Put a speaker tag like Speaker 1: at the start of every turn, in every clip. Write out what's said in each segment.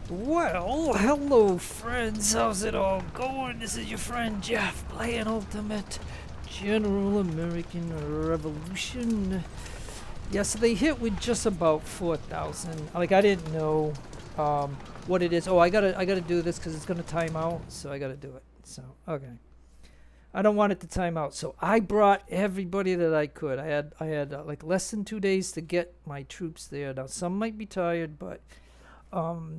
Speaker 1: Well, hello friends, how's it all going? This is your friend Jeff playing Ultimate General American Revolution. Yeah, so they hit with just about 4,000. Like, I didn't know what it is. Oh, I gotta do this because it's gonna time out, so I gotta do it. So, okay. I don't want it to time out, so I brought everybody that I could. I had like less than 2 days to get my troops there. Now, some might be tired, but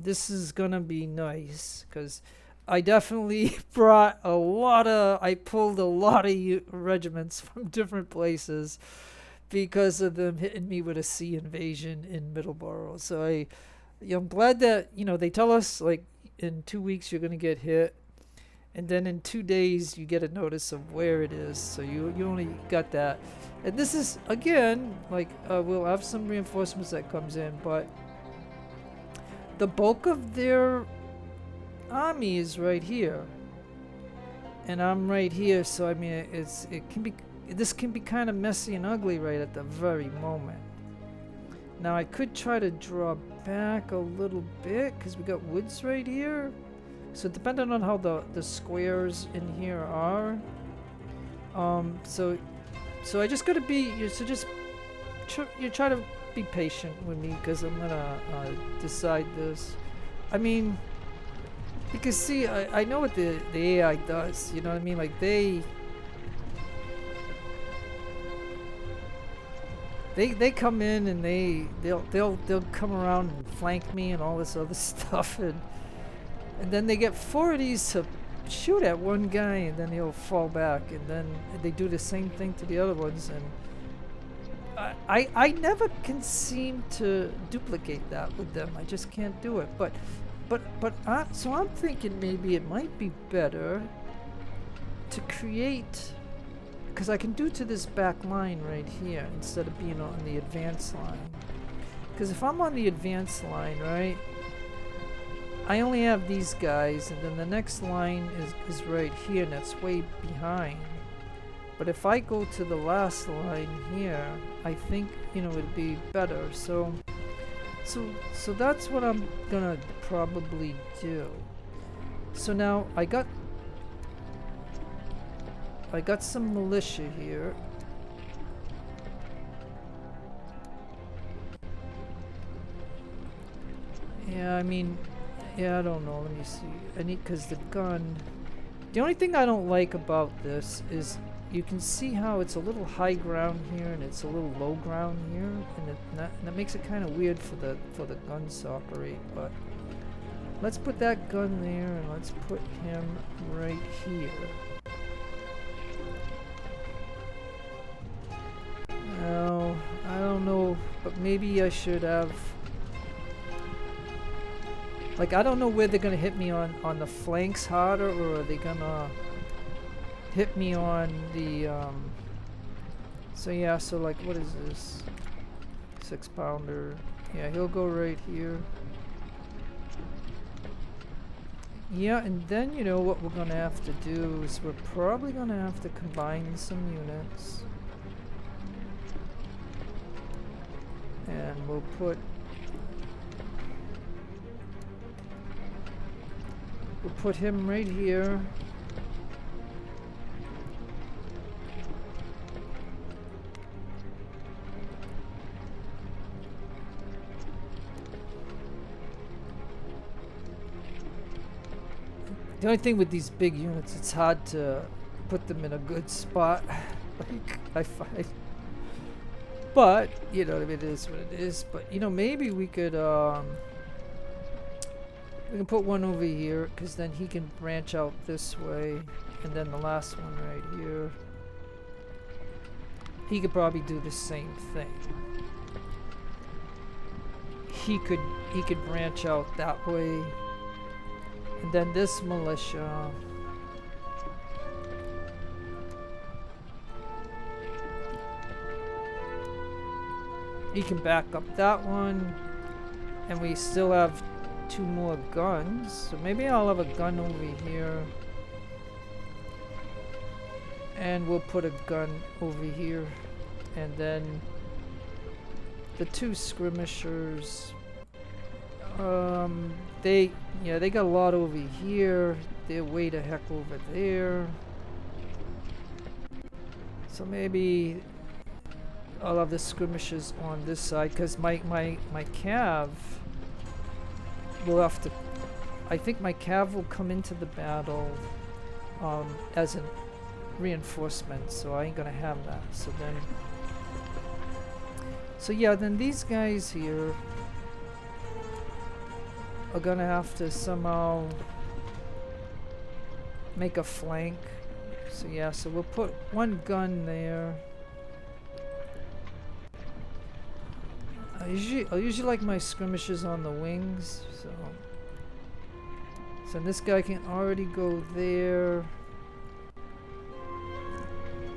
Speaker 1: this is gonna be nice because I definitely I pulled a lot of regiments from different places because of them hitting me with a sea invasion in Middleborough. So I'm glad that, they tell us like in 2 weeks you're gonna get hit, and then in 2 days you get a notice of where it is. So you only got that, and this is again like we'll have some reinforcements that comes in, but the bulk of their army is right here, and I'm right here. So I mean, this can be kind of messy and ugly right at the very moment. Now I could try to draw back a little bit because we got woods right here. So depending on how the squares in here are, so I just gotta be. So just you try to be patient with me because I'm gonna decide this. I mean, because see, I know what the AI does. You know what I mean? Like they come in and they'll come around and flank me and all this other stuff, and then they get four of these to shoot at one guy, and then he'll fall back, and then they do the same thing to the other ones, and I never can seem to duplicate that with them. I just can't do it. So I'm thinking maybe it might be better to create, because I can do to this back line right here instead of being on the advanced line. Because if I'm on the advanced line, right, I only have these guys, and then the next line is right here, and that's way behind. But if I go to the last line here, I think, it'd be better. So that's what I'm gonna probably do. So now I got some militia here. Yeah, I mean, I don't know. Let me see. Because the gun. The only thing I don't like about this is you can see how it's a little high ground here and it's a little low ground here, and that makes it kind of weird for the guns to operate. But let's put that gun there, and let's put him right here. Now, I don't know, but maybe I should have. Like, I don't know where they're gonna hit me on the flanks harder, or are they gonna hit me on the so yeah, so like, what is this? 6-pounder. Yeah, he'll go right here. Yeah, and then what we're gonna have to do is we're probably gonna have to combine some units, and we'll put him right here. The only thing with these big units, it's hard to put them in a good spot. Like, I find. But, it is what it is. But, maybe we could, we can put one over here, because then he can branch out this way. And then the last one right here. He could probably do the same thing. He could branch out that way. And then this militia. He can back up that one. And we still have 2 more guns. So maybe I'll have a gun over here. And we'll put a gun over here. And then the 2 skirmishers. they, yeah, they got a lot over here. They're way the heck over there. So maybe I'll have the skirmishers on this side, because my cav will have to, I think my cav will come into the battle as a reinforcement, so I ain't gonna have that. So then, so yeah, then these guys here are gonna have to somehow make a flank. So yeah, so we'll put one gun there. I usually like my skirmishers on the wings, so this guy can already go there.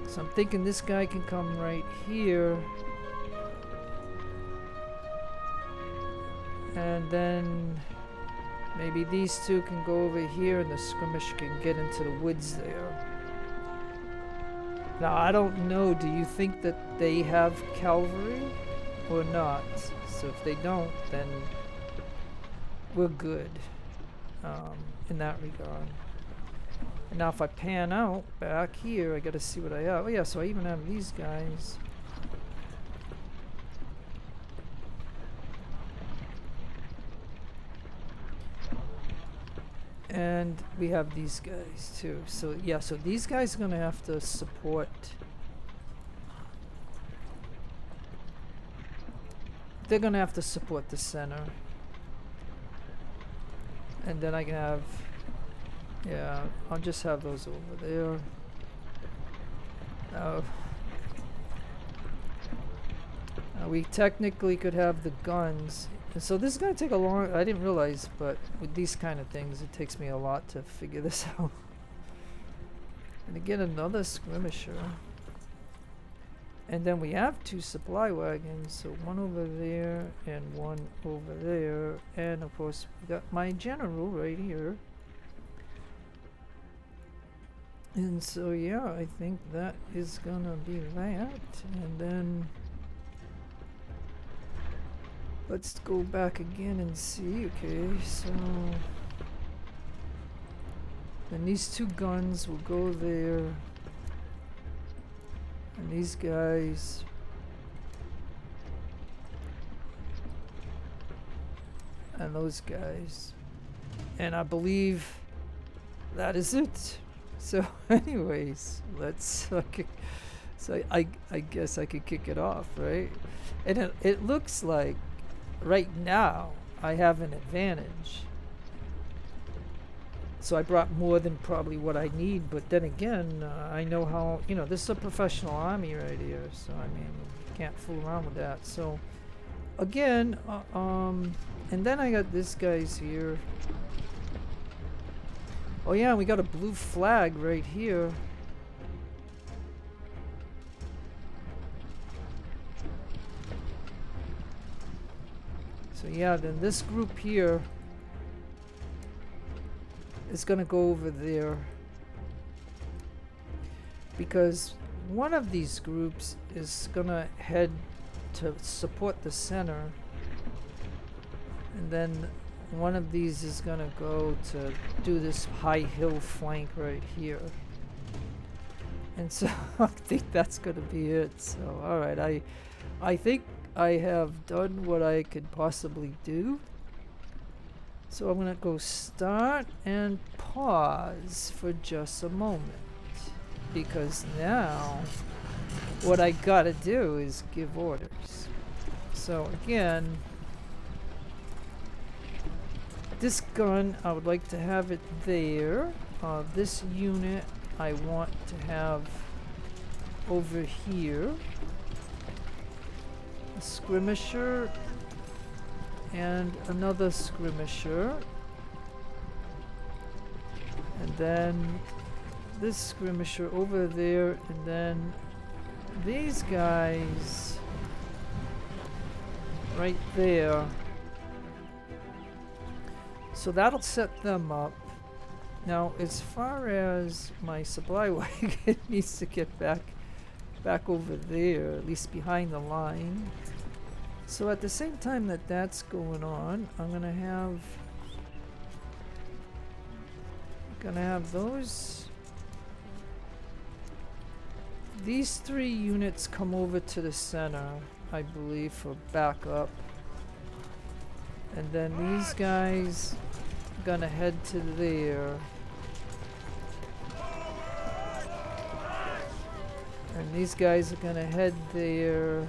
Speaker 1: So I'm thinking this guy can come right here. And then maybe these two can go over here and the skirmisher can get into the woods there. Now I don't know, do you think that they have cavalry or not? So if they don't, then we're good in that regard. And now if I pan out back here, I gotta see what I have. Oh yeah, so I even have these guys. And we have these guys too. So yeah, so these guys are gonna have to support. They're gonna have to support the center. And then I can have, yeah, I'll just have those over there. We technically could have the guns. And so this is going to take a long, I didn't realize, but with these kind of things, it takes me a lot to figure this out. And again, another skirmisher. And then we have two supply wagons, so one over there and one over there. And of course, we got my general right here. And so yeah, I think that is gonna be that. And then let's go back again and see. Okay, so then these two guns will go there. And these guys, and those guys, and I believe that is it. So anyways, let's so I guess I could kick it off, right? And it looks like right now I have an advantage. So I brought more than probably what I need, but then again, I know how, you know, this is a professional army right here, so I mean, you can't fool around with that. So again, and then I got this guys here. Oh yeah, we got a blue flag right here. So yeah, then this group here is gonna go over there, because one of these groups is gonna head to support the center, and then one of these is gonna go to do this high hill flank right here. And so I think that's gonna be it. So alright, I think I have done what I could possibly do. So I'm gonna go start and pause for just a moment, because now what I gotta do is give orders. So again, this gun, I would like to have it there. This unit I want to have over here. A skirmisher and another skirmisher, and then this skirmisher over there, and then these guys right there. So that'll set them up. Now as far as my supply wagon needs to get back over there, at least behind the line. So at the same time that that's going on, I'm gonna have Gonna have those. These 3 units come over to the center, I believe, for backup. And then these guys gonna head to there. And these guys are gonna head there.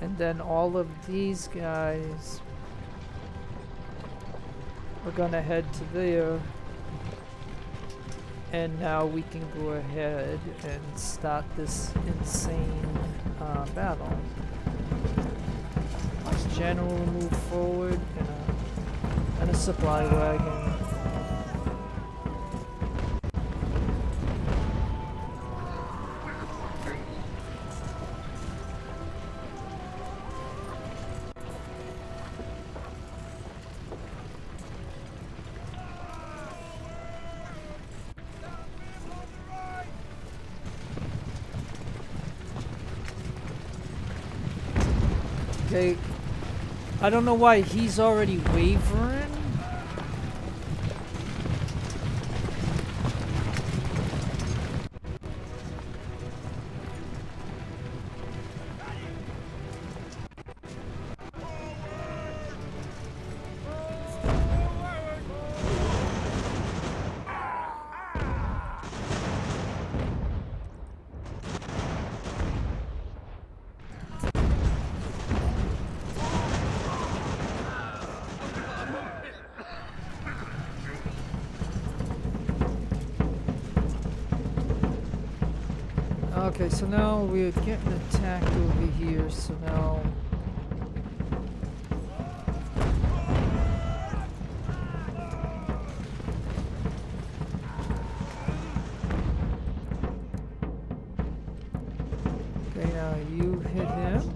Speaker 1: And then all of these guys are gonna head to there. And now we can go ahead and start this insane battle. This general will move forward in a supply wagon. Okay, I don't know why he's already wavering. Okay, so now we're getting attacked over here, so now... Okay, now you hit him.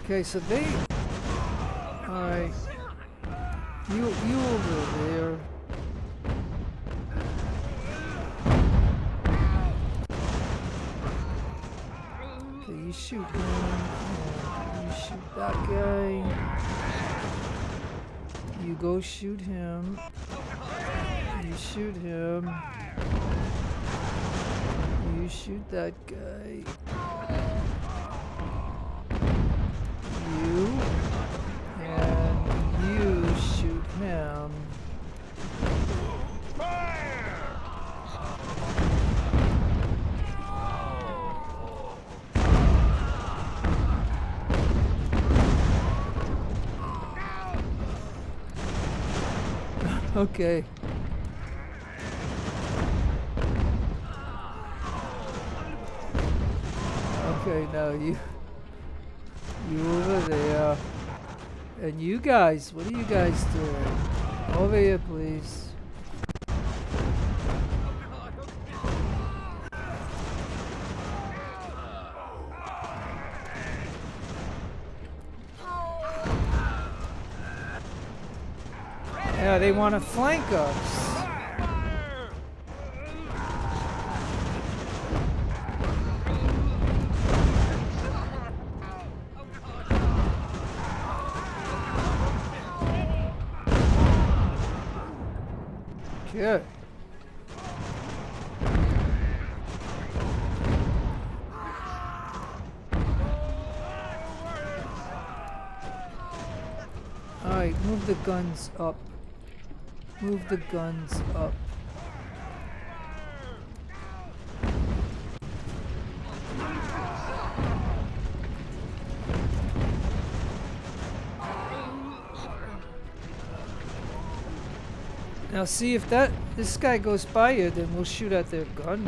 Speaker 1: Okay, so they... Alright. You over there. Okay, you shoot him. You shoot that guy. You go shoot him. You shoot him. You shoot that guy. You and you shoot him. Okay. Okay, now you over there. And you guys, what are you guys doing? Over here, please. Yeah, they want to flank us. Good. Alright, move the guns up. Move the guns up. Now see if this guy goes by you, then we'll shoot at their gun.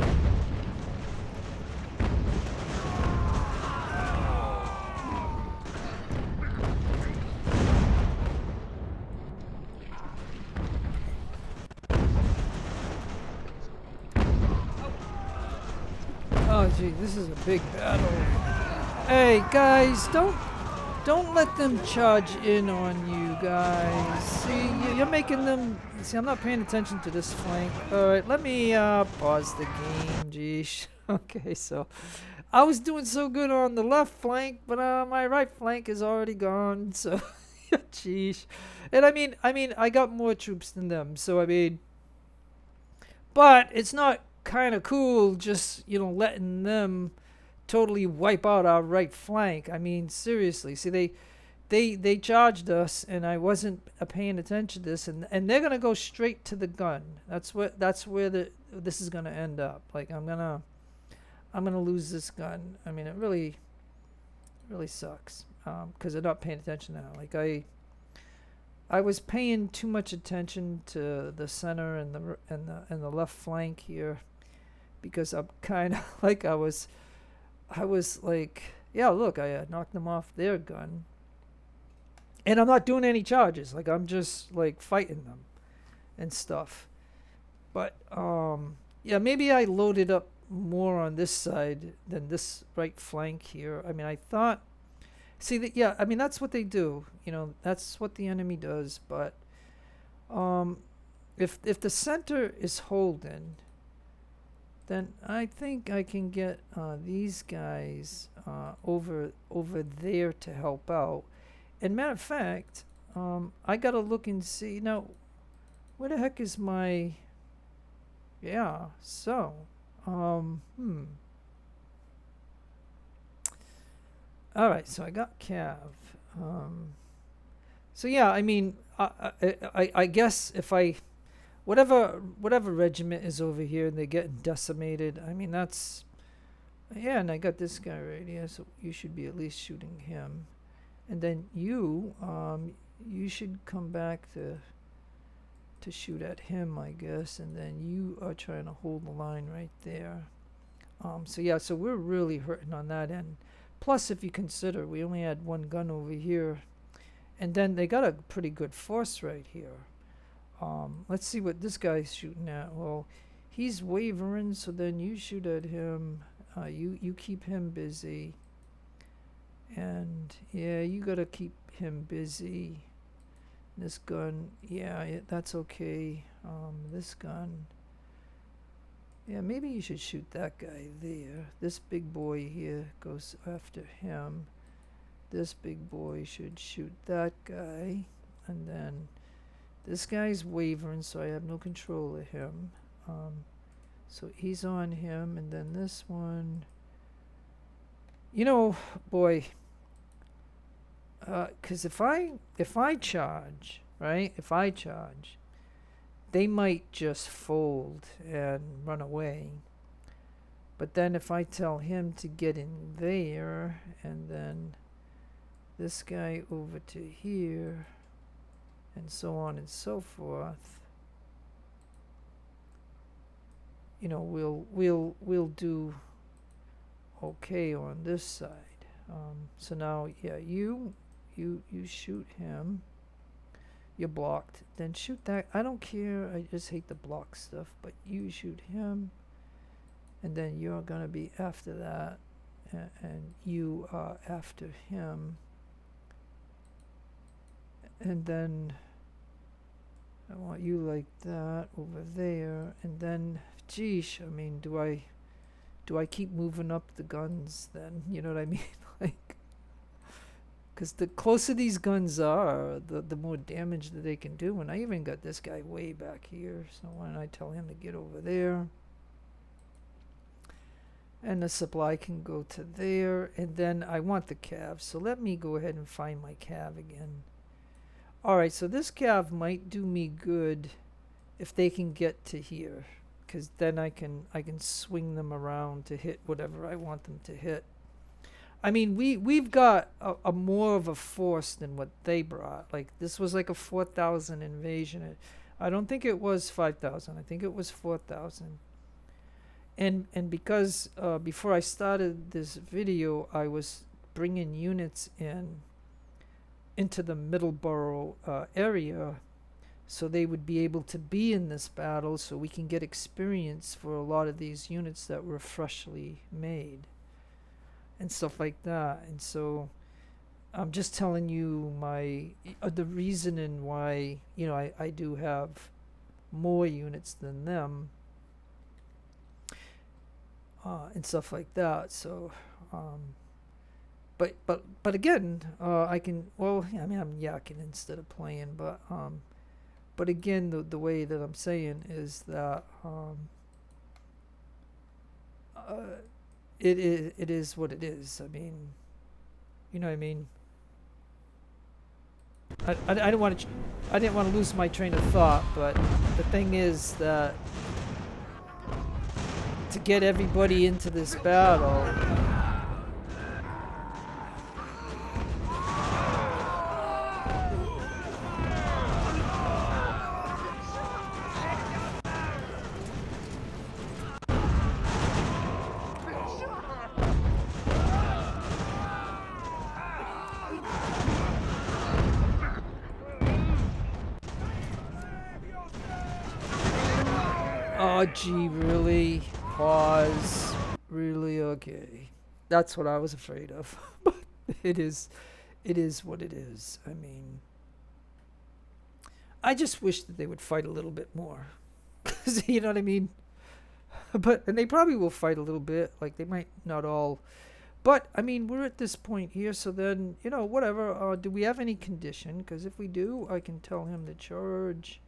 Speaker 1: gee, this is a big battle. Hey, guys, don't let them charge in on you, guys. See, you're making them... See, I'm not paying attention to this flank. Alright, let me pause the game, geesh. Okay, so... I was doing so good on the left flank, but my right flank is already gone, so... Geesh. And I mean, I got more troops than them, so I mean... But it's not kind of cool just, you know, letting them totally wipe out our right flank. I mean, seriously. See, they charged us, and I wasn't paying attention to this, and they're gonna go straight to the gun. That's where this is gonna end up. Like I'm gonna lose this gun. I mean, it really sucks because they're not paying attention now. Like I was paying too much attention to the center and the left flank here because I'm kind of like I was like, yeah, look, I knocked them off their gun. And I'm not doing any charges. Like, I'm just, like, fighting them and stuff. But, yeah, maybe I loaded up more on this side than this right flank here. I mean, I thought... See, yeah, I mean, that's what they do. You know, that's what the enemy does. But, if the center is holding, then I think I can get these guys over there to help out. And matter of fact, I gotta look and see now. Where the heck is my? Yeah. So, All right. So I got Cav. So yeah. I mean, I guess if whatever regiment is over here and they're getting decimated. I mean that's. Yeah, and I got this guy right here, so you should be at least shooting him. And then you should come back to shoot at him, I guess. And then you are trying to hold the line right there. So yeah, so we're really hurting on that end. Plus, if you consider, we only had one gun over here. And then they got a pretty good force right here. Let's see what this guy's shooting at. Well, he's wavering, so then you shoot at him. You keep him busy. And yeah, you gotta keep him busy. This gun, yeah, that's okay. This gun, yeah, maybe you should shoot that guy there. This big boy here goes after him. This big boy should shoot that guy. And then this guy's wavering, so I have no control of him. So he's on him, and then this one, you know, boy. Because if I charge, right? If I charge, they might just fold and run away. But then if I tell him to get in there, and then this guy over to here, and so on and so forth, you know, we'll do okay on this side. So now, yeah, you shoot him. You're blocked. Then shoot that. I don't care. I just hate the block stuff. But you shoot him. And then you're going to be after that. And you are after him. And then I want you like that over there. And then, geesh, I mean, do I keep moving up the guns then? You know what I mean? Like, because the closer these guns are, the more damage that they can do. And I even got this guy way back here. So why don't I tell him to get over there? And the supply can go to there. And then I want the cav. So let me go ahead and find my cav again. Alright, so this cav might do me good if they can get to here. Because then I can swing them around to hit whatever I want them to hit. I mean, we've got a more of a force than what they brought. Like, this was like a 4,000 invasion. I don't think it was 5,000. I think it was 4,000. And because before I started this video, I was bringing units into the Middleborough area. so they would be able to be in this battle, so we can get experience for a lot of these units that were freshly made and stuff like that. And so I'm just telling you the reasoning why, I do have more units than them, and stuff like that. So but again, I can, well, I mean, I'm yakking instead of playing, but again, the way that I'm saying is that it is what it is. I mean, you know what I mean? I didn't want to lose my train of thought, but the thing is that to get everybody into this battle, oh gee, really? Pause. Really? Okay. That's what I was afraid of. But it is what it is. I mean, I just wish that they would fight a little bit more. 'Cause, you know what I mean? And they probably will fight a little bit. Like, they might not all. But, I mean, we're at this point here, so then, whatever. Do we have any condition? Because if we do, I can tell him to charge.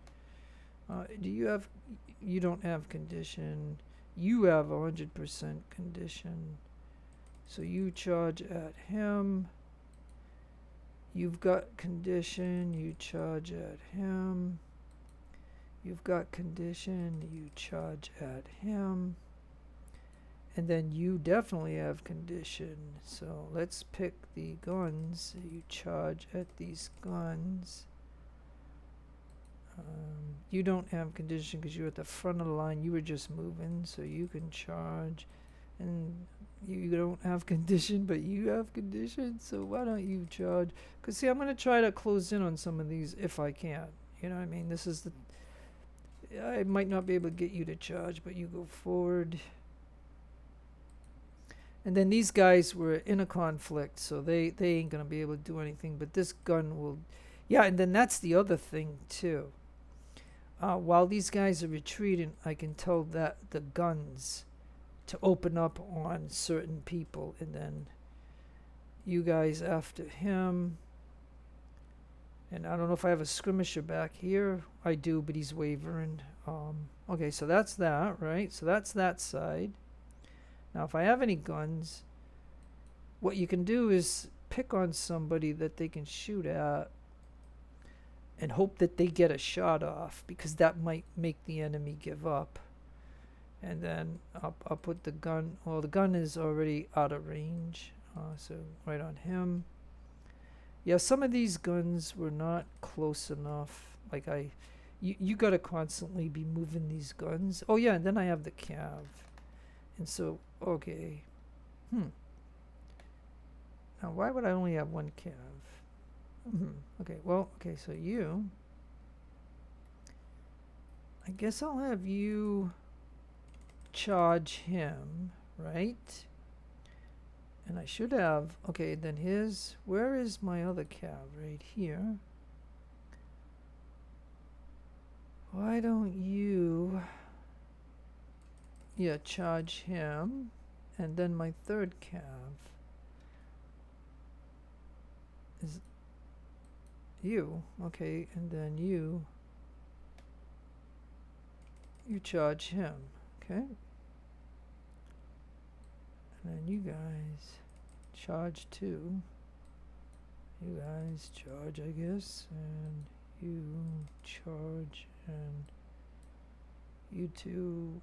Speaker 1: You don't have condition. You have 100% condition. So you charge at him. You've got condition. You charge at him. You've got condition. You charge at him. And then you definitely have condition. So let's pick the guns. You charge at these guns. You don't have condition because you're at the front of the line. You were just moving, so you can charge. And you don't have condition, but you have condition, so why don't you charge? Because, see, I'm going to try to close in on some of these if I can. You know what I mean? I might not be able to get you to charge, but you go forward. And then these guys were in a conflict, so they ain't going to be able to do anything, but this gun will. Yeah, and then that's the other thing, too. While these guys are retreating, I can tell that the guns to open up on certain people, and then you guys after him. And I don't know if I have a skirmisher back here. I do, but he's wavering. Okay, so that's that, right? So that's that side. Now, if I have any guns, what you can do is pick on somebody that they can shoot at and hope that they get a shot off, because that might make the enemy give up. And then I'll put the gun. Well, the gun is already out of range, so right on him. Yeah, some of these guns were not close enough. Like you gotta constantly be moving these guns. Oh yeah, and then I have the cav. And so, okay. Now, why would I only have one cav? Okay, well, okay, so you. I guess I'll have you charge him, right? And I should have, okay, then where is my other cav? Right here. Why don't you, charge him, and then my third cav is you, okay, and then you charge him, okay? And then you guys charge too. You guys charge, I guess, and you charge, and you two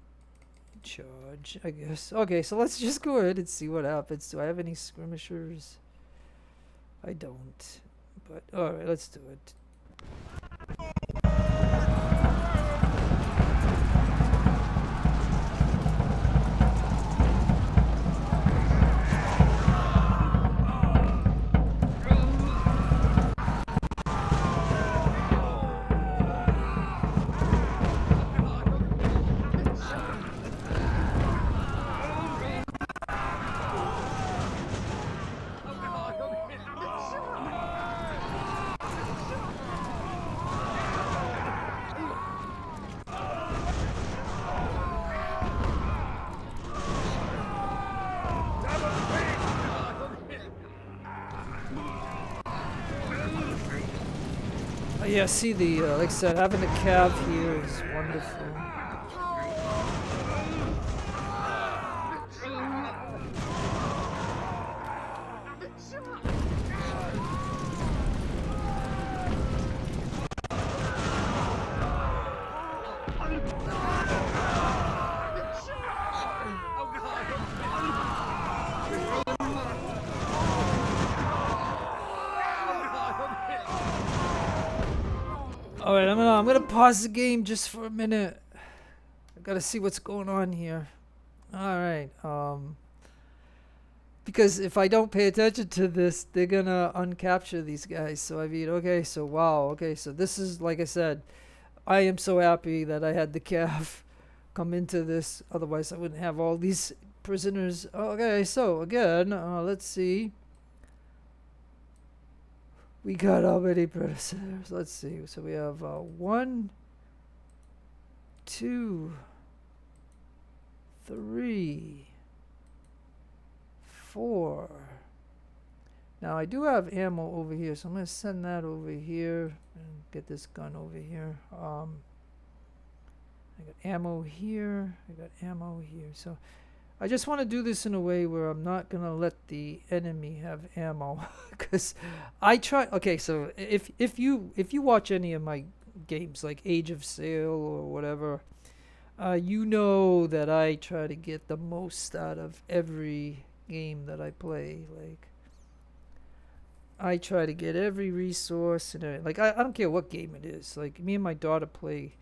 Speaker 1: charge, I guess. Okay, so let's just go ahead and see what happens. Do I have any skirmishers? I don't. But, alright, let's do it. Oh, yeah, see the, like I said, having the cav here is wonderful. Alright, I'm gonna pause the game just for a minute. I gotta see what's going on here. Alright, because if I don't pay attention to this, they're gonna uncapture these guys. So I mean, okay, so wow, okay, so this is, like I said, I am so happy that I had the cav come into this, otherwise I wouldn't have all these prisoners. Okay, so again, let's see. We got how many prisoners? Let's see. So we have 1, 2, 3, 4. Now I do have ammo over here, so I'm going to send that over here and get this gun over here. I got ammo here. I got ammo here. So I just want to do this in a way where I'm not going to let the enemy have ammo, because I try. Okay, so if you watch any of my games like Age of Sail or whatever, you know that I try to get the most out of every game that I play. Like, I try to get every resource and everything. Like, I don't care what game it is. Like, me and my daughter play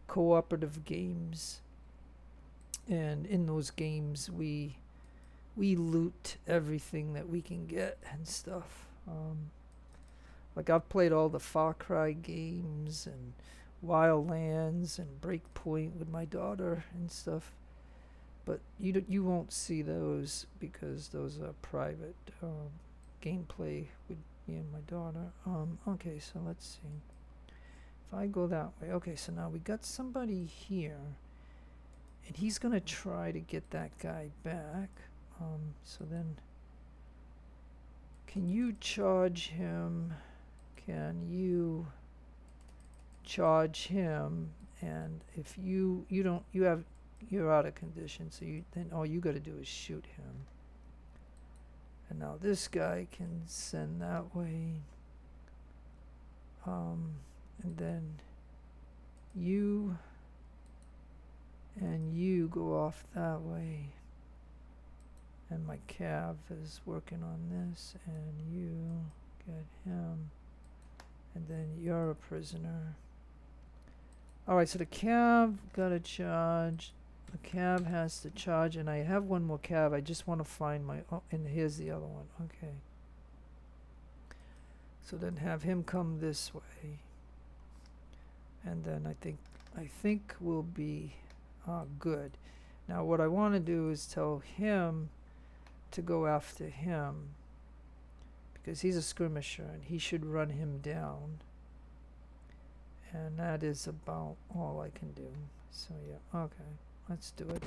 Speaker 1: cooperative games. And in those games, we loot everything that we can get and stuff. Like, I've played all the Far Cry games and Wildlands and Breakpoint with my daughter and stuff. But you won't see those because those are private gameplay with me and my daughter. Okay, so let's see. If I go that way. Okay, so now we got somebody here. And he's going to try to get that guy back. So then, can you charge him? Can you charge him? And if you're out of condition, so then all you got to do is shoot him. And now this guy can send that way. And then you and you go off that way. And my cav is working on this, and you get him. And then you're a prisoner. Alright, so the cav got to charge. The cav has to charge, and I have one more cav. I just want to find my... Oh, and here's the other one. Okay. So then have him come this way. And then I think we'll be good. Now what I want to do is tell him to go after him, because he's a skirmisher and he should run him down. And that is about all I can do. So yeah, okay, let's do it.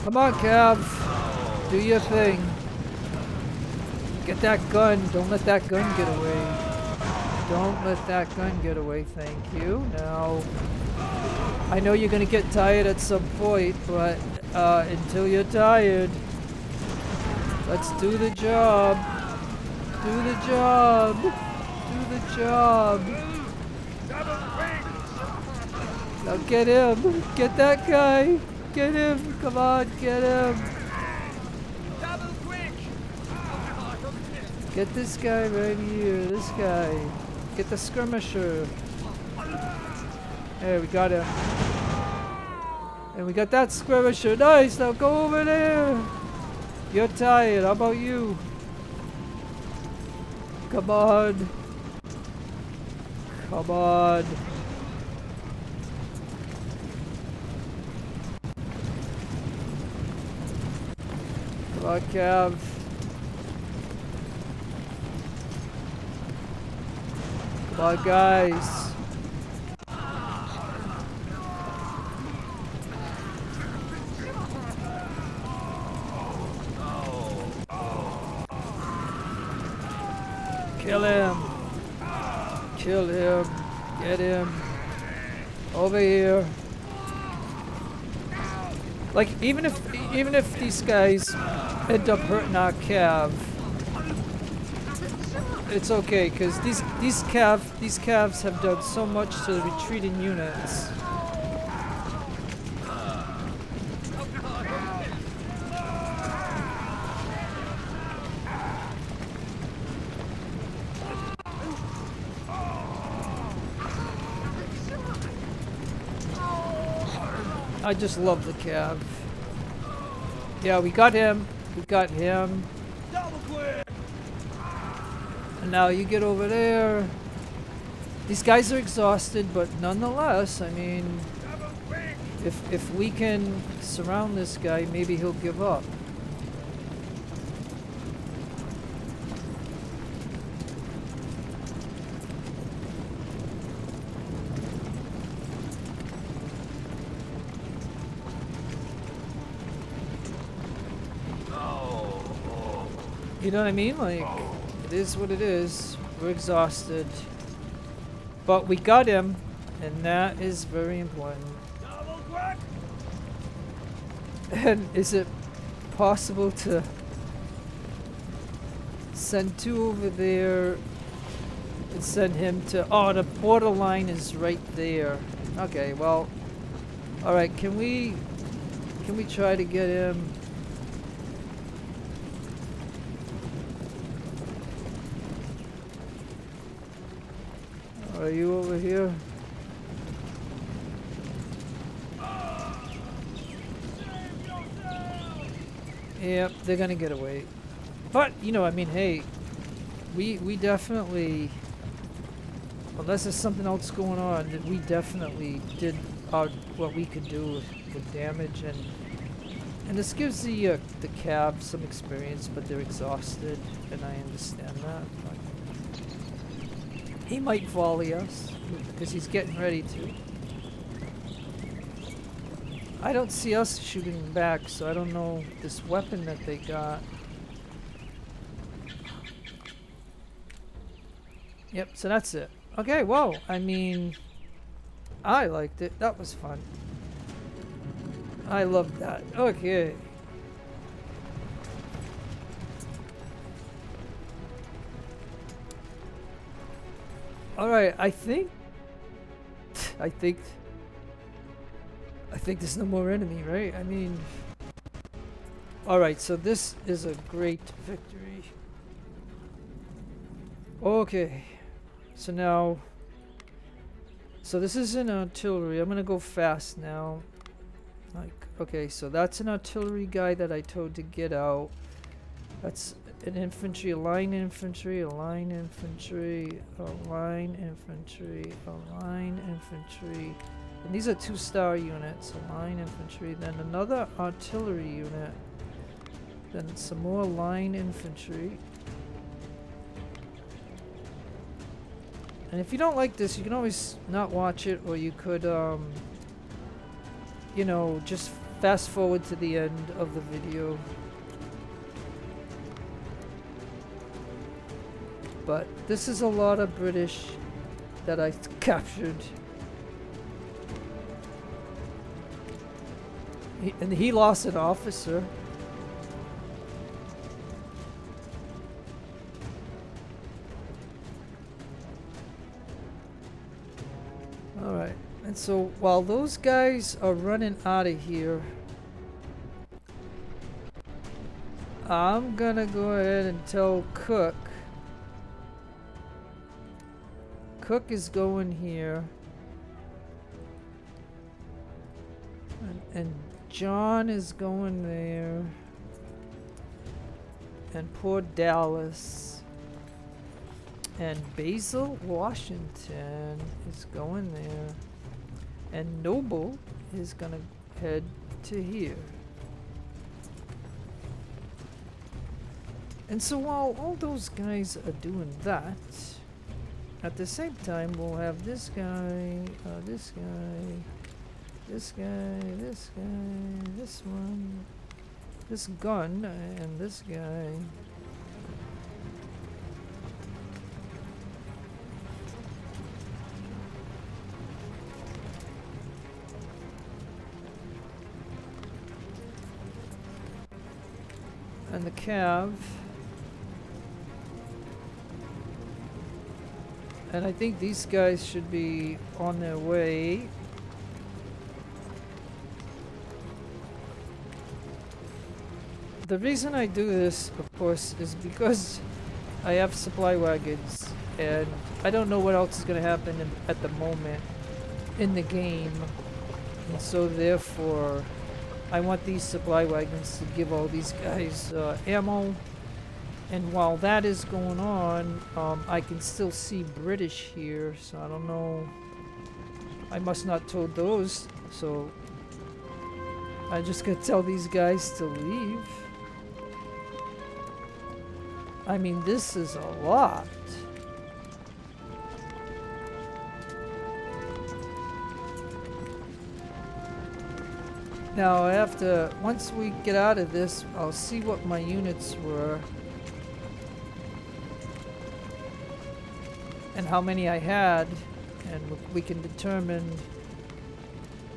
Speaker 1: Come on, Cav. Do your thing. Get that gun. Don't let that gun get away. Don't let that gun get away. Thank you. Now, I know you're going to get tired at some point, but until you're tired, let's do the job. Do the job. Do the job. Now get him. Get that guy. Get him! Come on, get him! Double quick! Get this guy right here, this guy. Get the skirmisher. There, we got him. And we got that skirmisher. Nice, now go over there! You're tired, how about you? Come on. Come on. Come on, Cav. Come on, guys. Kill him. Kill him. Get him. Over here. Like, even if these guys end up hurting our Cav, it's okay, because these Cavs have done so much to the retreating units. I just love the Cav. Yeah, we got him. We got him. And now you get over there. These guys are exhausted, but nonetheless, I mean, if we can surround this guy, maybe he'll give up. You know what I mean? Like, it is what it is. We're exhausted. But we got him, and that is very important. And is it possible to send two over there and send him to... Oh, the borderline is right there. Okay, well... Alright, can we try to get him... Are you over here? Yep, they're gonna get away. But, you know, I mean, hey, we definitely, unless there's something else going on, that we definitely did what we could do with damage, and this gives the Cav some experience, but they're exhausted, and I understand that. But he might volley us, because he's getting ready to. I don't see us shooting back, so I don't know this weapon that they got. Yep, so that's it. Okay, well, I mean, I liked it. That was fun. I loved that. Okay. Alright, I think there's no more enemy, right? I mean... Alright, so this is a great victory. Okay. So now... So this is an artillery. I'm gonna go fast now. Like, okay, so that's an artillery guy that I told to get out. That's an infantry, a line infantry, a line infantry, a line infantry, a line infantry. And these are 2-star units, a line infantry, then another artillery unit, then some more line infantry. And if you don't like this, you can always not watch it, or you could, you know, just fast forward to the end of the video. But this is a lot of British that I captured. And he lost an officer. Alright, and so while those guys are running out of here, I'm gonna go ahead and tell Cook. Cook is going here. And John is going there. And poor Dallas. And Basil, Washington is going there. And Noble is gonna head to here. And so while all those guys are doing that, at the same time we'll have this guy, this guy, this guy, this guy, this one, this gun, and this guy. And the cav. And I think these guys should be on their way. The reason I do this, of course, is because I have supply wagons and I don't know what else is going to happen at the moment in the game. And so therefore, I want these supply wagons to give all these guys ammo. And while that is going on, I can still see British here, so I don't know. I must not told those, so I just gotta tell these guys to leave. I mean, this is a lot. Now, once we get out of this, I'll see what my units were. And how many I had, and we can determine,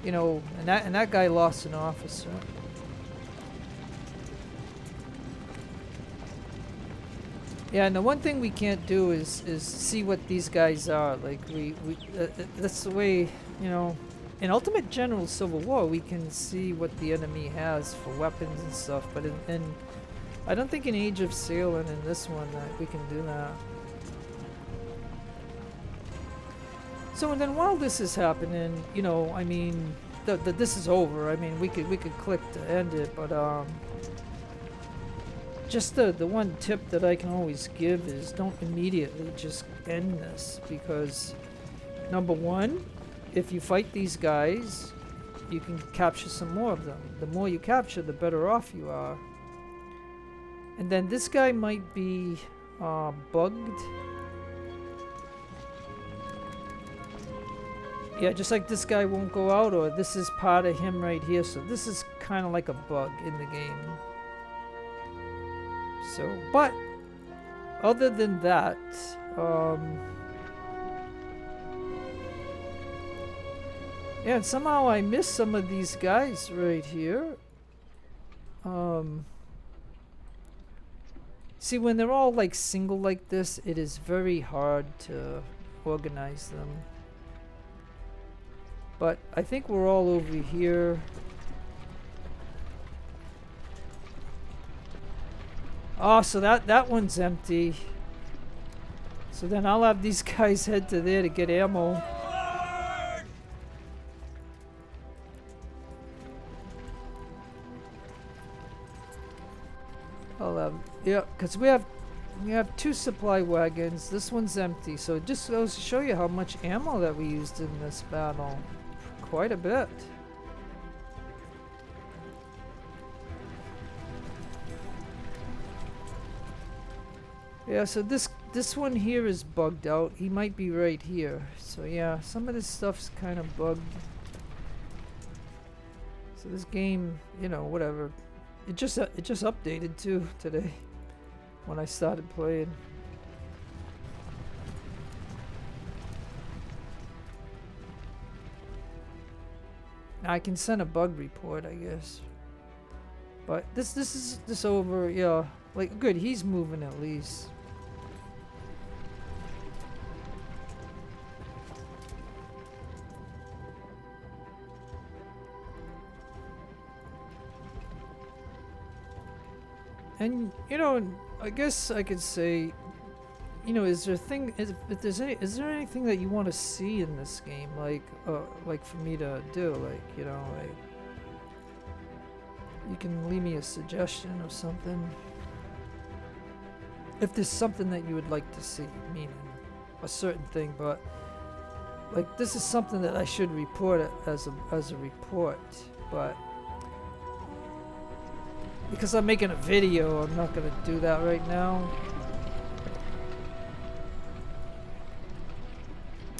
Speaker 1: you know, and that guy lost an officer. Yeah, and the one thing we can't do is see what these guys are. Like that's the way, you know, in Ultimate General Civil War we can see what the enemy has for weapons and stuff, but in I don't think in Age of Sail and in this one that we can do that. So and then while this is happening, you know, I mean, this is over. I mean, we could click to end it, but just the one tip that I can always give is don't immediately just end this, because number one, if you fight these guys, you can capture some more of them. The more you capture, the better off you are. And then this guy might be bugged. Yeah, just like this guy won't go out, or this is part of him right here, so this is kind of like a bug in the game. So, but other than that, yeah, and somehow I missed some of these guys right here. See, when they're all like single like this, it is very hard to organize them. But I think we're all over here. Oh, so that one's empty. So then I'll have these guys head to there to get ammo. I'll have, yeah, because we have 2 supply wagons. This one's empty, so it just goes to show you how much ammo that we used in this battle. Quite a bit. Yeah, so this one here is bugged out. He might be right here. So yeah, some of this stuff's kind of bugged. So this game, you know, whatever. It just updated too today when I started playing. I can send a bug report, I guess. But this is over, yeah. Like, good, he's moving at least. And you know, I guess I could say, you know, is there anything that you want to see in this game, like for me to do, like, you know, like, you can leave me a suggestion or something if there's something that you would like to see, meaning. a certain thing, but like this is something that I should report it as a report, but because I'm making a video, I'm not gonna do that right now.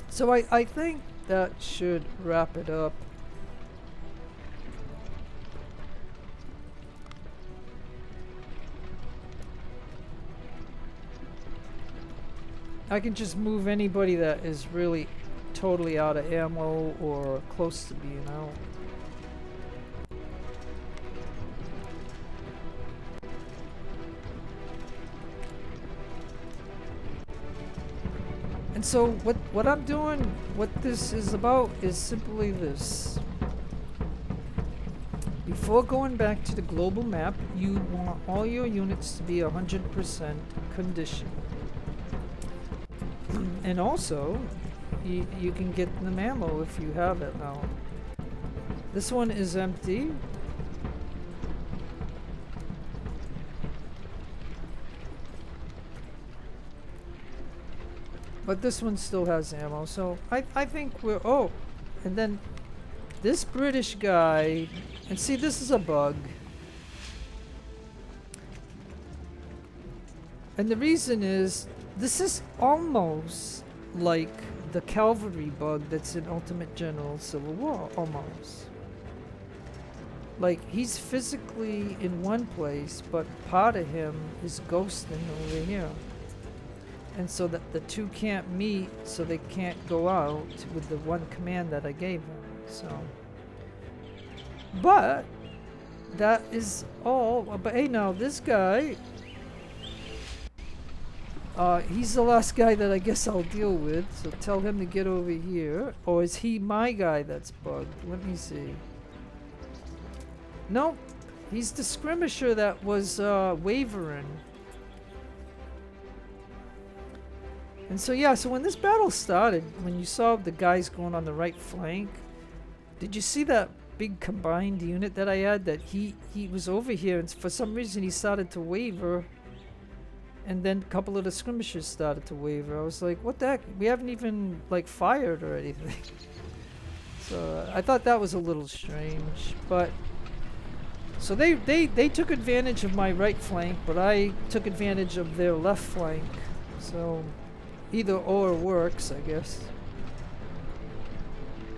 Speaker 1: So I think that should wrap it up. I can just move anybody that is really totally out of ammo or close to being out. And so what I'm doing, what this is about is simply this. Before going back to the global map, you want all your units to be 100% condition. And also, you can get them ammo if you have it now. This one is empty. But this one still has ammo, so I think we're... Oh, and then this British guy... And see, this is a bug. And the reason is, this is almost like the cavalry bug that's in Ultimate General Civil War, almost. Like, he's physically in one place, but part of him is ghosting over here. And so that the two can't meet, so they can't go out with the one command that I gave him. So, but that is all. But hey, now this guy, he's the last guy that I guess I'll deal with. So tell him to get over here. Or is he my guy that's bugged? Let me see. No, he's the skirmisher that was wavering. And so yeah, so when this battle started, when you saw the guys going on the right flank, did you see that big combined unit that I had? That he was over here, and for some reason he started to waver, and then a couple of the skirmishers started to waver. I was like, what the heck? We haven't even like fired or anything. So I thought that was a little strange, but so they took advantage of my right flank, but I took advantage of their left flank. So either or works, I guess.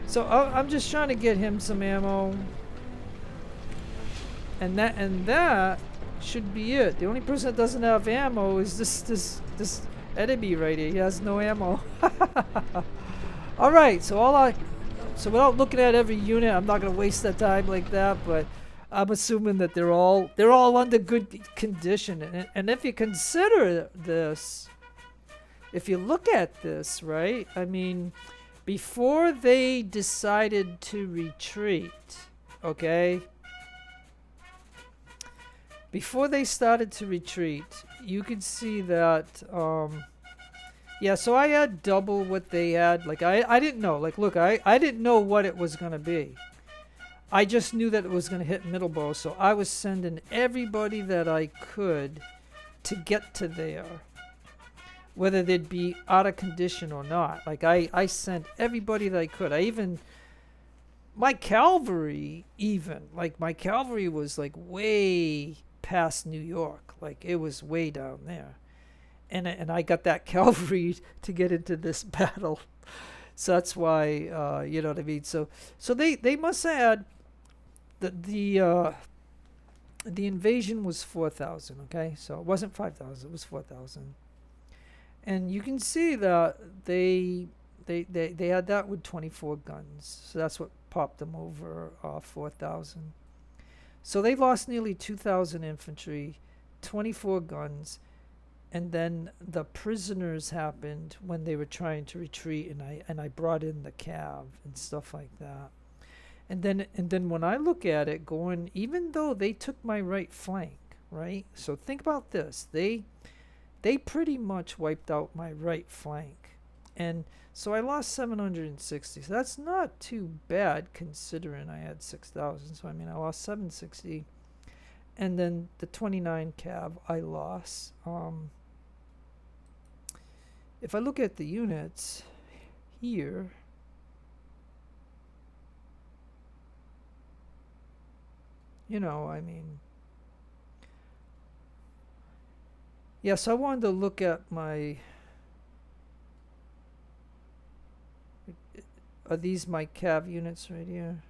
Speaker 1: So I'm just trying to get him some ammo, and that should be it. The only person that doesn't have ammo is this enemy right here. He has no ammo. All right, so without looking at every unit, I'm not gonna waste that time like that. But I'm assuming that they're all under good condition, and if you consider this. If you look at this, right, I mean, before they decided to retreat, okay, before they started to retreat, you could see that, yeah, so I had double what they had. Like, I didn't know. Like, look, I didn't know what it was going to be. I just knew that it was going to hit Middleborough, so I was sending everybody that I could to get to there. Whether they'd be out of condition or not. Like, I sent everybody that I could. My cavalry was like way past New York. Like, it was way down there. And I got that cavalry to get into this battle. So that's why, you know what I mean? So they must have had the invasion was 4,000, okay? So it wasn't 5,000, it was 4,000. And you can see that they had that with 24 guns. So that's what popped them over 4,000. So they lost nearly 2,000 infantry, 24 guns, and then the prisoners happened when they were trying to retreat, and I brought in the cav and stuff like that. And then when I look at it going, even though they took my right flank, right? So think about this. They pretty much wiped out my right flank. And so I lost 760. So that's not too bad considering I had 6,000. So I mean, I lost 760. And then the 29 cav I lost. if I look at the units here, you know, I mean, yes, I wanted to look at my, are these my cav units right here?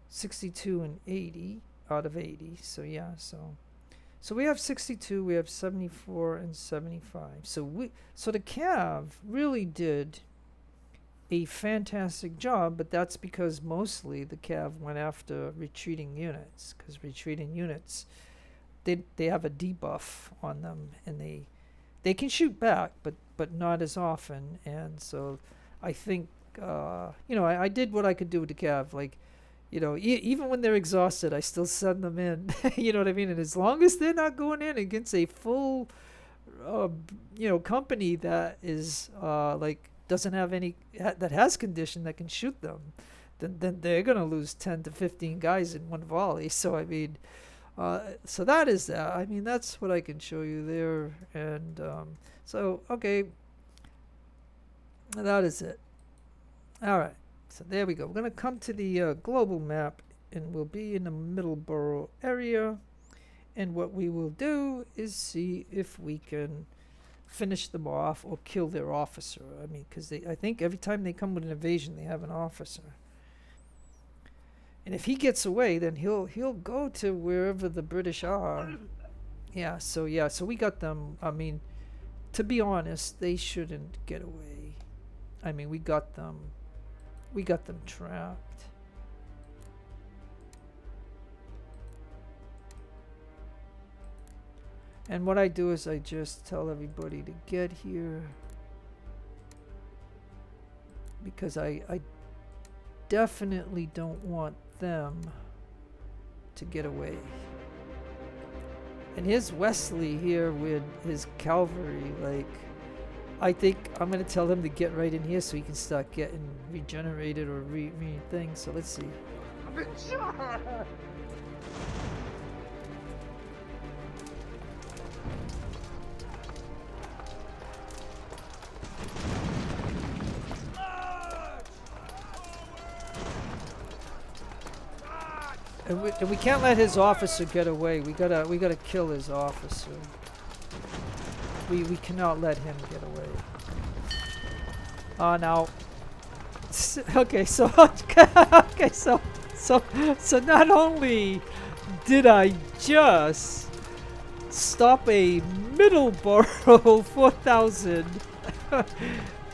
Speaker 1: 62 and 80 out of 80. So yeah, so we have 62, we have 74 and 75. So the cav really did a fantastic job, but that's because mostly the cav went after retreating units, because retreating units, they have a debuff on them, and they can shoot back, but not as often. And so I think you know, I did what I could do with the cav. Like, you know, even when they're exhausted, I still send them in. You know what I mean? And as long as they're not going in against a full you know, company that is like doesn't have any that has condition that can shoot them, then they're gonna lose 10 to 15 guys in one volley. So I mean, so that is that. I mean, that's what I can show you there. And so okay, that is it. All right, so there we go. We're gonna come to the global map, and we'll be in the Middleborough area. And what we will do is see if we can finish them off or kill their officer. I mean, because I think every time they come with an invasion, they have an officer. And if he gets away, then he'll go to wherever the British are. Yeah, so we got them. I mean, to be honest, they shouldn't get away. I mean, we got them trapped. And what I do is I just tell everybody to get here, because I definitely don't want them to get away. And here's Wesley here with his cavalry. Like, I think I'm gonna tell him to get right in here so he can start getting regenerated or things. So let's see. And we can't let his officer get away. We gotta kill his officer. We cannot let him get away. Now. Okay, so okay, so not only did I just stop a Middleborough 4,000.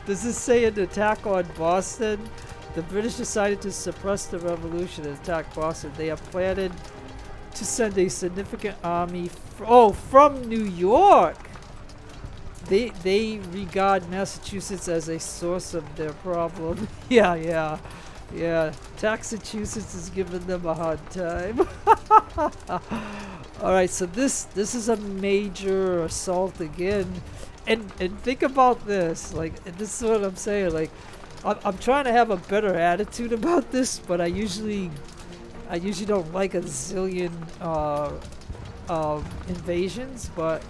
Speaker 1: Does this say an attack on Boston? The British decided to suppress the revolution and attack Boston. They have planned to send a significant army from New York. They regard Massachusetts as a source of their problem. Yeah. Massachusetts is giving them a hard time. All right, so this is a major assault again, and think about this. Like, this is what I'm saying. Like, I'm trying to have a better attitude about this, but I usually don't like a zillion invasions. But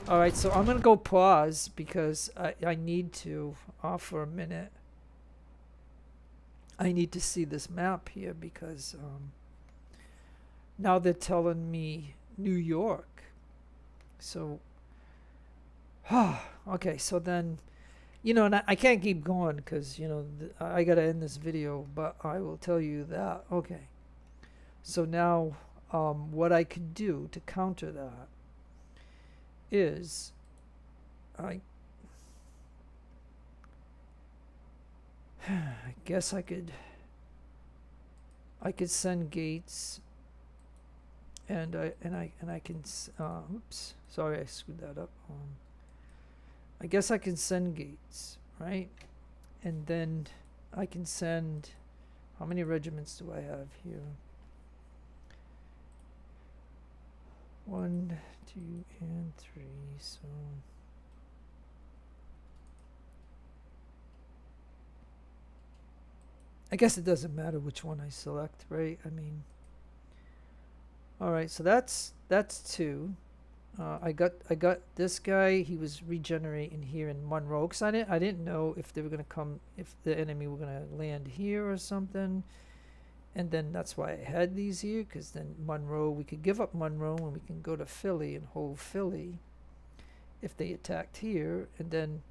Speaker 1: all right, so I'm gonna go pause because I need to for a minute. I need to see this map here because now they're telling me New York. So okay, so then. You know, and I can't keep going because, you know, I got to end this video, but I will tell you that. Okay. So now what I could do to counter that is I guess I could send Gates and I can oops, sorry, I screwed that up. I guess I can send Gates, right? And then I can send, how many regiments do I have here? 1, 2, and 3. So I guess it doesn't matter which one I select, right? I mean, all right, so that's 2. I got this guy. He was regenerating here in Monroe, because I didn't know if they were gonna come, if the enemy were gonna land here or something. And then that's why I had these here, because then Monroe, we could give up Monroe and we can go to Philly and hold Philly if they attacked here. And then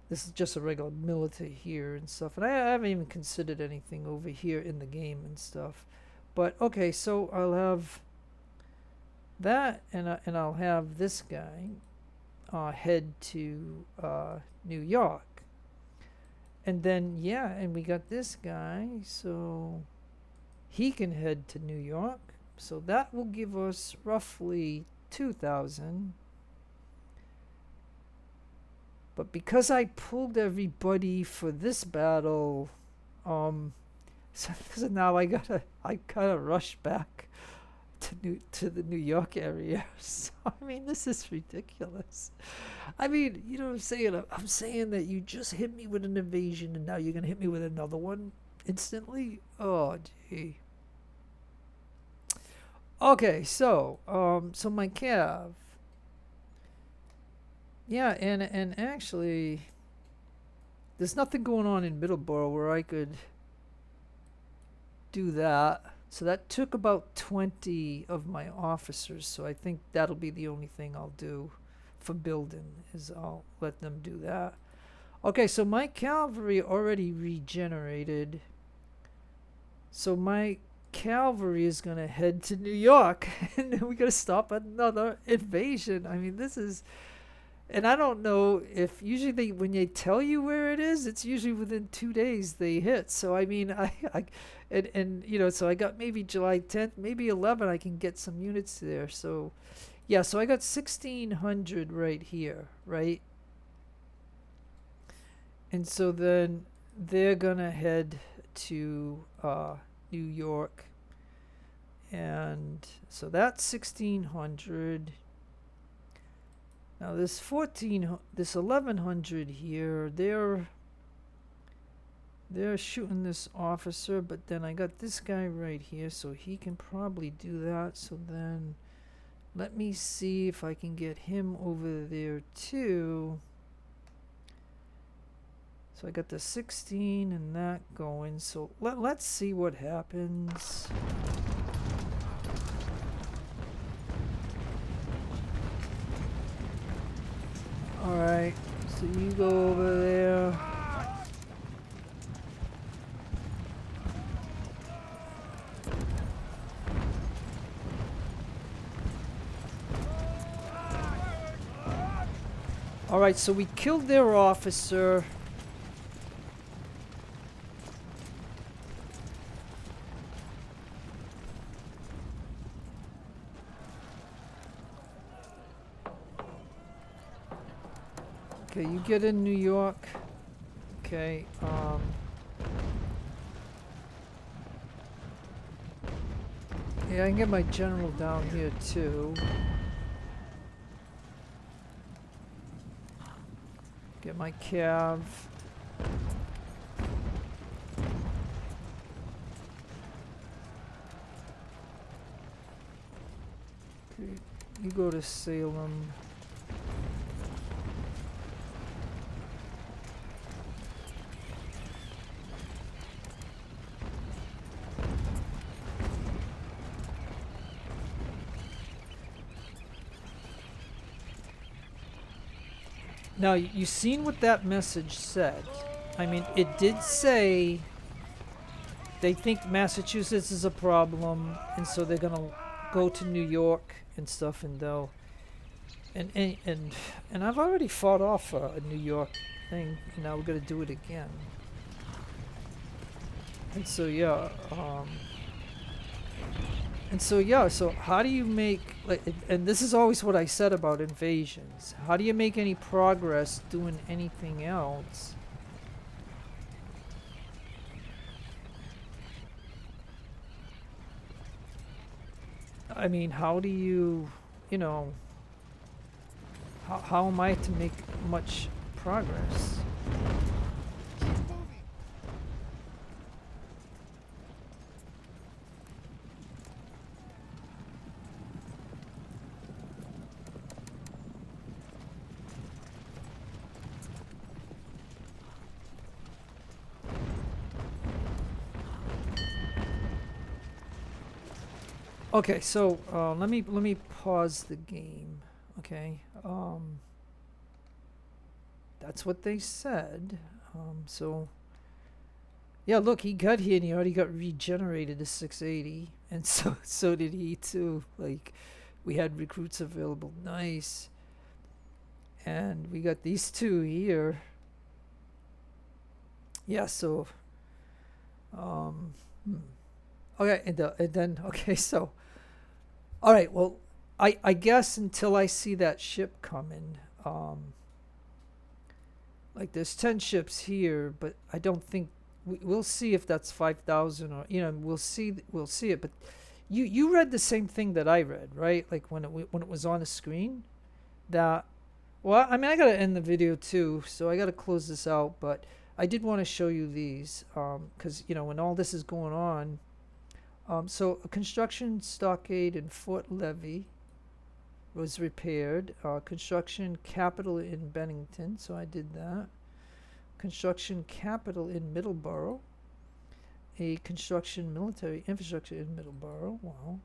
Speaker 1: this is just a regular military here and stuff. And I haven't even considered anything over here in the game and stuff. But okay, so I'll have that, and I'll have this guy head to New York. And then, yeah, and we got this guy, so he can head to New York. So that will give us roughly 2,000. But because I pulled everybody for this battle, so now I gotta rush back to the New York area. So I mean, this is ridiculous. I mean, you know what I'm saying? I'm saying that you just hit me with an invasion and now you're gonna hit me with another one instantly. Oh gee. Okay, so my Cav. Yeah, and actually there's nothing going on in Middleborough where I could do that. So that took about 20 of my officers, so I think that'll be the only thing I'll do for building, is I'll let them do that. Okay, so my cavalry already regenerated. So my cavalry is going to head to New York, and then we got to stop another invasion. I mean, this is... And I don't know if usually when they tell you where it is, it's usually within 2 days they hit. So I mean, and you know, so I got maybe July 10th, maybe 11, I can get some units there. So yeah, so I got 1,600 right here, right? And so then they're gonna head to New York, and so that's 1,600. Now this 1,100 here, they're shooting this officer, but then I got this guy right here, so he can probably do that. So then let me see if I can get him over there too. So I got the 16 and that going. So let's see what happens. Alright, so you go over there. Alright, so we killed their officer. Okay, you get in New York. Okay, yeah, I can get my general down here too. Get my cav. Okay, you go to Salem. Now, you seen what that message said. I mean, it did say they think Massachusetts is a problem, and so they're gonna go to New York and stuff, and they'll and I've already fought off a New York thing, and now we're gonna do it again. And so yeah, so how do you make, like, and this is always what I said about invasions, how do you make any progress doing anything else? I mean, how do you, you know, how am I to make much progress? Okay, so let me pause the game. Okay, that's what they said. So yeah, look, he got here and he already got regenerated to 680, and so did he too. Like, we had recruits available. Nice. And we got these two here. Yeah, so um hmm. Okay, and then okay, so all right, well, I guess until I see that ship coming, like there's 10 ships here, but I don't think we'll see if that's 5,000, or we'll see it. But you read the same thing that I read, right? Like when it was on the screen, that, well, I mean, I gotta end the video too, so I gotta close this out. But I did want to show you these, because when all this is going on, so a construction stockade in Fort Levy was repaired. Construction capital in Bennington, so I did that. Construction capital in Middleborough. A construction military infrastructure in Middleborough. Wow.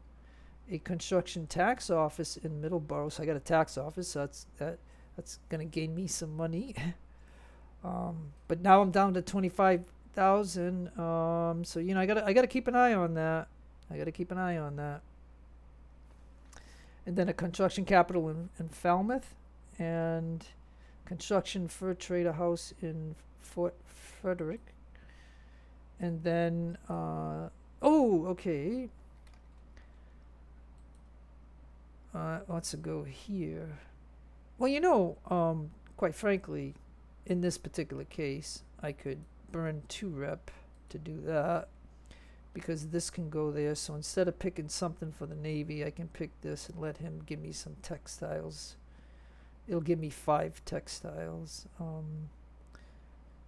Speaker 1: A construction tax office in Middleborough. So I got a tax office. So that's gonna gain me some money. But now I'm down to 25,000. So I gotta keep an eye on that. I gotta keep an eye on that. And then a construction capital in Falmouth, and construction fur trader house in Fort Frederick. And then okay, let's go here. Well, quite frankly, in this particular case, I could burn 2 rep to do that, because this can go there. So instead of picking something for the Navy, I can pick this and let him give me some textiles. It'll give me 5 textiles.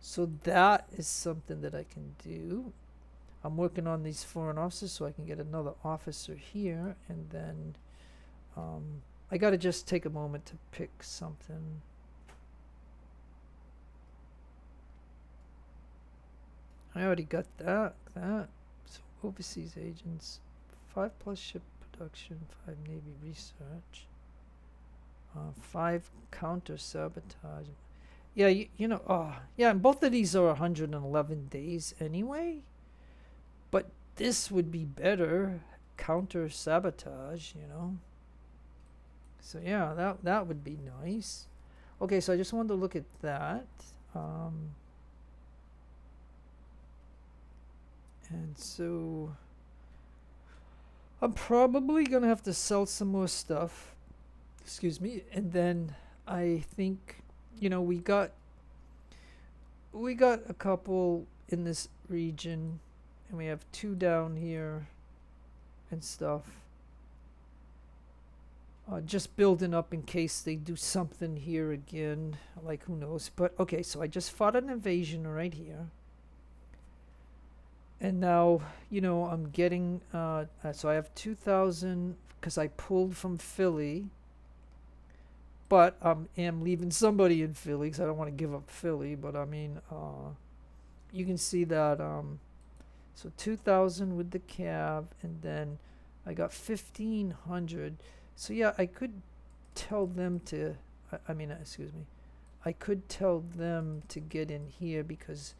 Speaker 1: So that is something that I can do. I'm working on these foreign officers so I can get another officer here, and then I gotta just take a moment to pick something. I already got that. So overseas agents, 5+ ship production, 5 Navy research, 5 counter sabotage. Yeah, yeah, and both of these are 111 days anyway. But this would be better, counter sabotage. So yeah, that would be nice. Okay, so I just wanted to look at that. And so I'm probably gonna have to sell some more stuff. Excuse me. And then I think we got a couple in this region, and we have 2 down here and stuff. Just building up in case they do something here again. Like, who knows? But okay, so I just fought an invasion right here. And now, I'm getting, so I have 2,000 because I pulled from Philly. But I am leaving somebody in Philly because I don't want to give up Philly. But I mean, you can see that, so 2,000 with the cab, and then I got 1,500. So yeah, I could tell them to, excuse me, I could tell them to get in here, because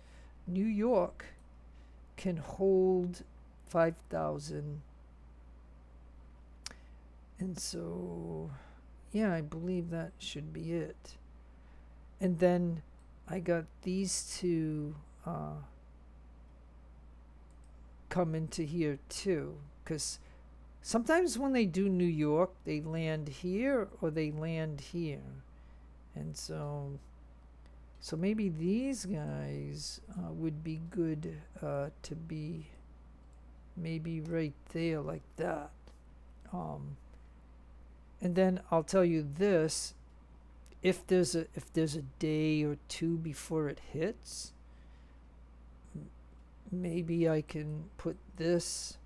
Speaker 1: New York can hold 5,000. And so yeah, I believe that should be it. And then I got these 2 come into here too, because sometimes when they do New York, they land here or they land here. And so maybe these guys would be good to be maybe right there like that. And then I'll tell you this: if there's a day or 2 before it hits, maybe I can put this.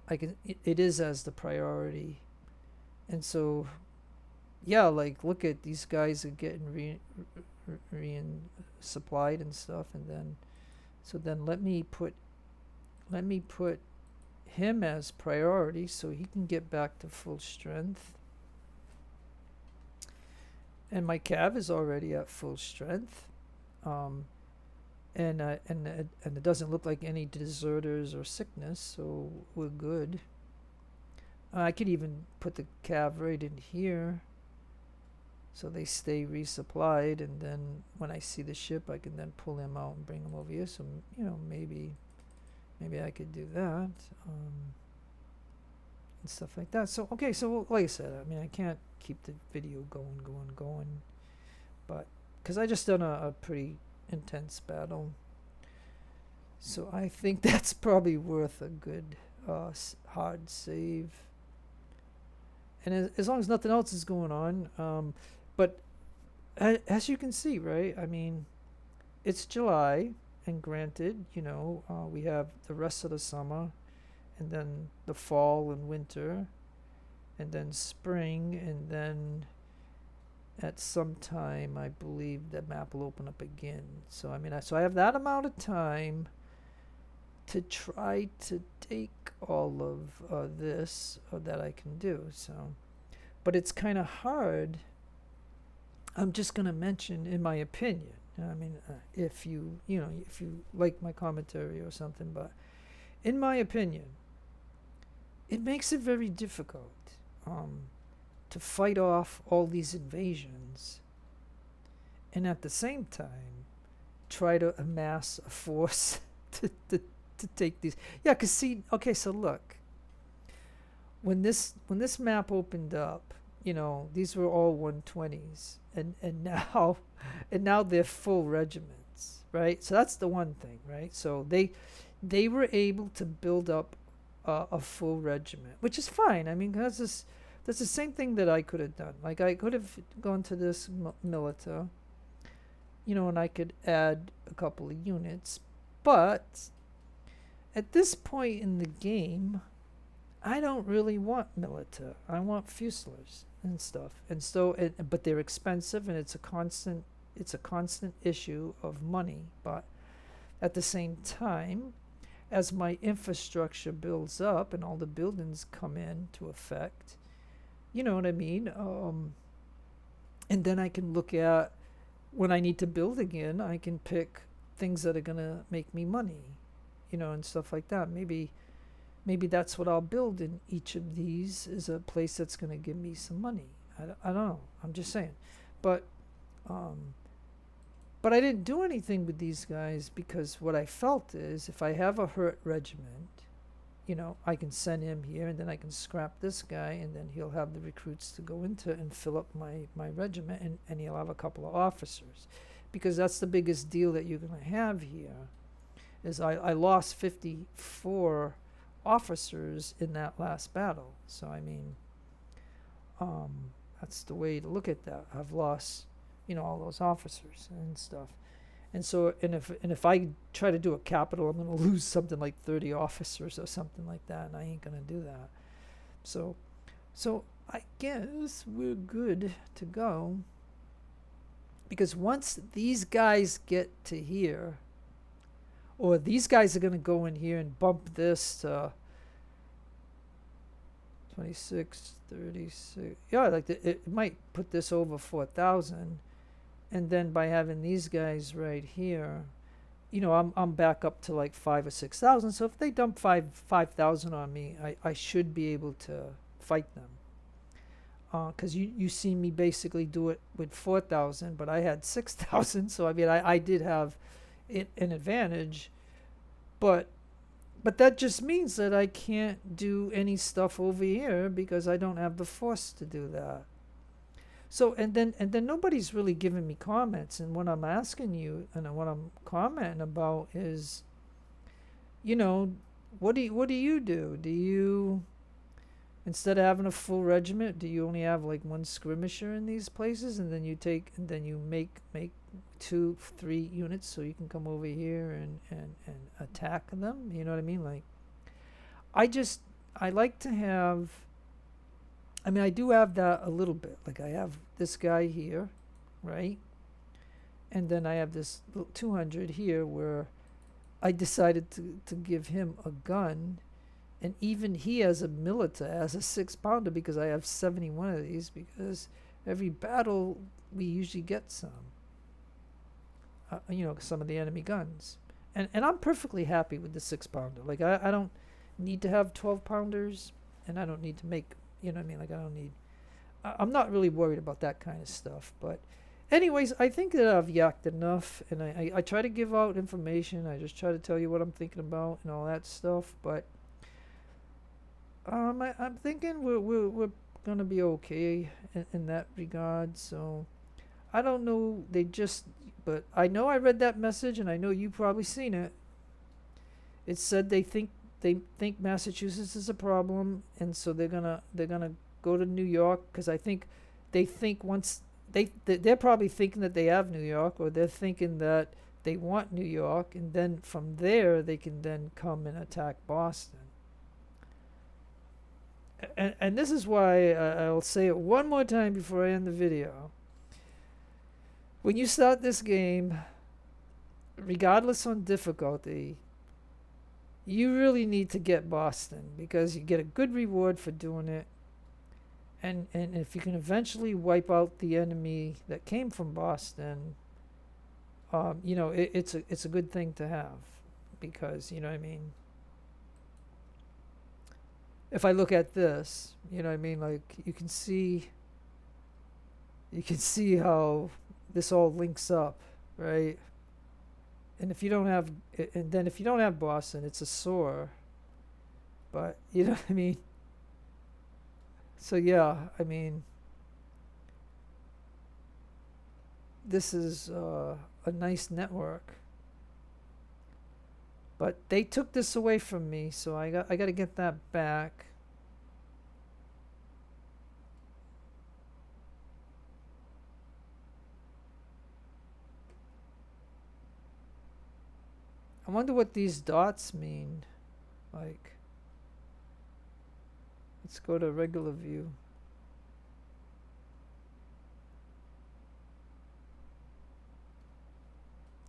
Speaker 1: It is as the priority, and so yeah, like, look at these guys are getting supplied and stuff, and then let me put him as priority so he can get back to full strength. And my cav is already at full strength. And it doesn't look like any deserters or sickness, so we're good. I could even put the cav right in here so they stay resupplied, and then when I see the ship I can then pull him out and bring him over here. So maybe I could do that, and stuff like that. So okay, so like I said, I mean, I can't keep the video going, but because I just done a pretty intense battle, so I think that's probably worth a good hard save. And as long as nothing else is going on, but as you can see, right? I mean, it's July, and granted, we have the rest of the summer, and then the fall and winter, and then spring, and then at some time I believe the map will open up again. So I mean, so I have that amount of time to try to take all of this that I can do. So, but it's kind of hard. I'm just going to mention, in my opinion, I mean, if you like my commentary or something, but in my opinion, it makes it very difficult to fight off all these invasions, and at the same time try to amass a force to take these. Yeah, because see, okay, so look, when this map opened up, these were all 120s, and now they're full regiments, right? So that's the one thing, right? So they were able to build up a full regiment, which is fine. I mean, that's the same thing that I could have done. Like, I could have gone to this milita, and I could add a couple of units, but at this point in the game, I don't really want milita. I want Fusiliers and stuff. And so, but they're expensive, and it's a constant issue of money. But at the same time, as my infrastructure builds up and all the buildings come into effect, you know what I mean? And then I can look at, when I need to build again, I can pick things that are gonna make me money, and stuff like that. Maybe that's what I'll build in each of these, is a place that's going to give me some money. I don't know. I'm just saying. But I didn't do anything with these guys, because what I felt is, if I have a hurt regiment, I can send him here, and then I can scrap this guy, and then he'll have the recruits to go into and fill up my regiment, and he'll have a couple of officers. Because that's the biggest deal that you're going to have here, is I lost 54 officers in that last battle. So I mean, that's the way to look at that. I've lost, all those officers and stuff. And so, and if I try to do a capital, I'm going to lose something like 30 officers or something like that, and I ain't going to do that. So I guess we're good to go, because once these guys get to here, or these guys are going to go in here and bump this to 26, 36. Yeah, like it might put this over 4,000. And then by having these guys right here, I'm back up to like 5,000 or 6,000. So if they dump 5,000 on me, I should be able to fight them. Because you see me basically do it with 4,000, but I had 6,000. So I mean, I did have an advantage, but that just means that I can't do any stuff over here, because I don't have the force to do that. So and then nobody's really giving me comments, and what I'm asking you and what I'm commenting about is, what do you do? Do you, instead of having a full regiment, do you only have like one skirmisher in these places, and then you make 2-3 units so you can come over here and attack them? You know what I mean? Like, I like to have, I mean, I do have that a little bit. Like, I have this guy here, right? And then I have this little 200 here, where I decided to give him a gun, And even he has a milita, has a 6-pounder, because I have 71 of these, because every battle we usually get some. Some of the enemy guns. And I'm perfectly happy with the 6-pounder. Like, I don't need to have 12-pounders, and I don't need to make, I don't need, I'm not really worried about that kind of stuff. But anyways, I think that I've yacked enough, and I try to give out information. I just try to tell you what I'm thinking about and all that stuff. But I'm thinking we're gonna be okay in that regard. So I don't know. But I know I read that message, and I know you probably seen it. It said they think Massachusetts is a problem, and so they're gonna go to New York, because I think they think once they're probably thinking that they have New York, or they're thinking that they want New York, and then from there they can then come and attack Boston. And this is why I'll say it one more time before I end the video. When you start this game, regardless on difficulty, you really need to get Boston, because you get a good reward for doing it. And if you can eventually wipe out the enemy that came from Boston, it's a good thing to have, because if I look at this, like you can see how this all links up, right? And if you don't have Boston, it's a sore. But you know what I mean? So yeah, this is a nice network. But they took this away from me, so I got to get that back. I wonder what these dots mean. Like, let's go to regular view.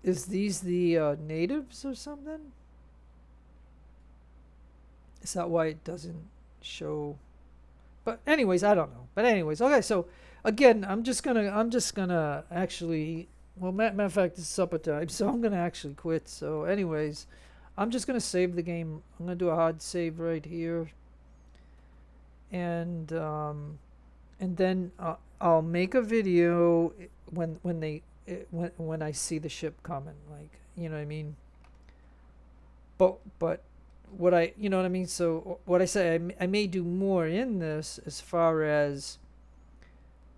Speaker 1: Is these the natives or something? Is that why it doesn't show? But anyways, I don't know. But anyways, okay. So again, I'm just gonna actually. Well, matter of fact, it's supper time, so I'm gonna actually quit. So anyways, I'm just gonna save the game. I'm gonna do a hard save right here, and then I'll make a video when I see the ship coming. Like, you know what I mean. But what you know what I mean. So what I say, I may do more in this, as far as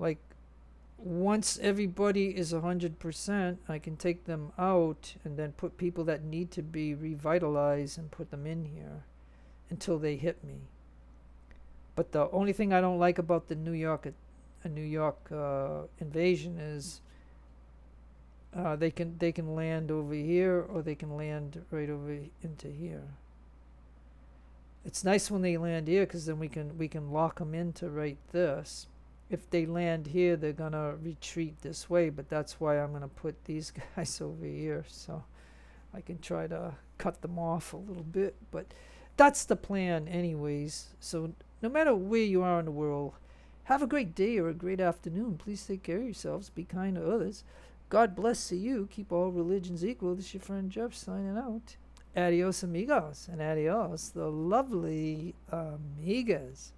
Speaker 1: like, once everybody is 100%, I can take them out and then put people that need to be revitalized and put them in here until they hit me. But the only thing I don't like about the New York invasion is they can land over here, or they can land right over into here. It's nice when they land here, because then we can lock them into right this. If they land here, they're gonna retreat this way, but that's why I'm gonna put these guys over here, so I can try to cut them off a little bit. But that's the plan anyways. So no matter where you are in the world, have a great day or a great afternoon. Please take care of yourselves. Be kind to others. God bless to you. Keep all religions equal. This is your friend Jeff signing out. Adios amigos, and adios the lovely amigas.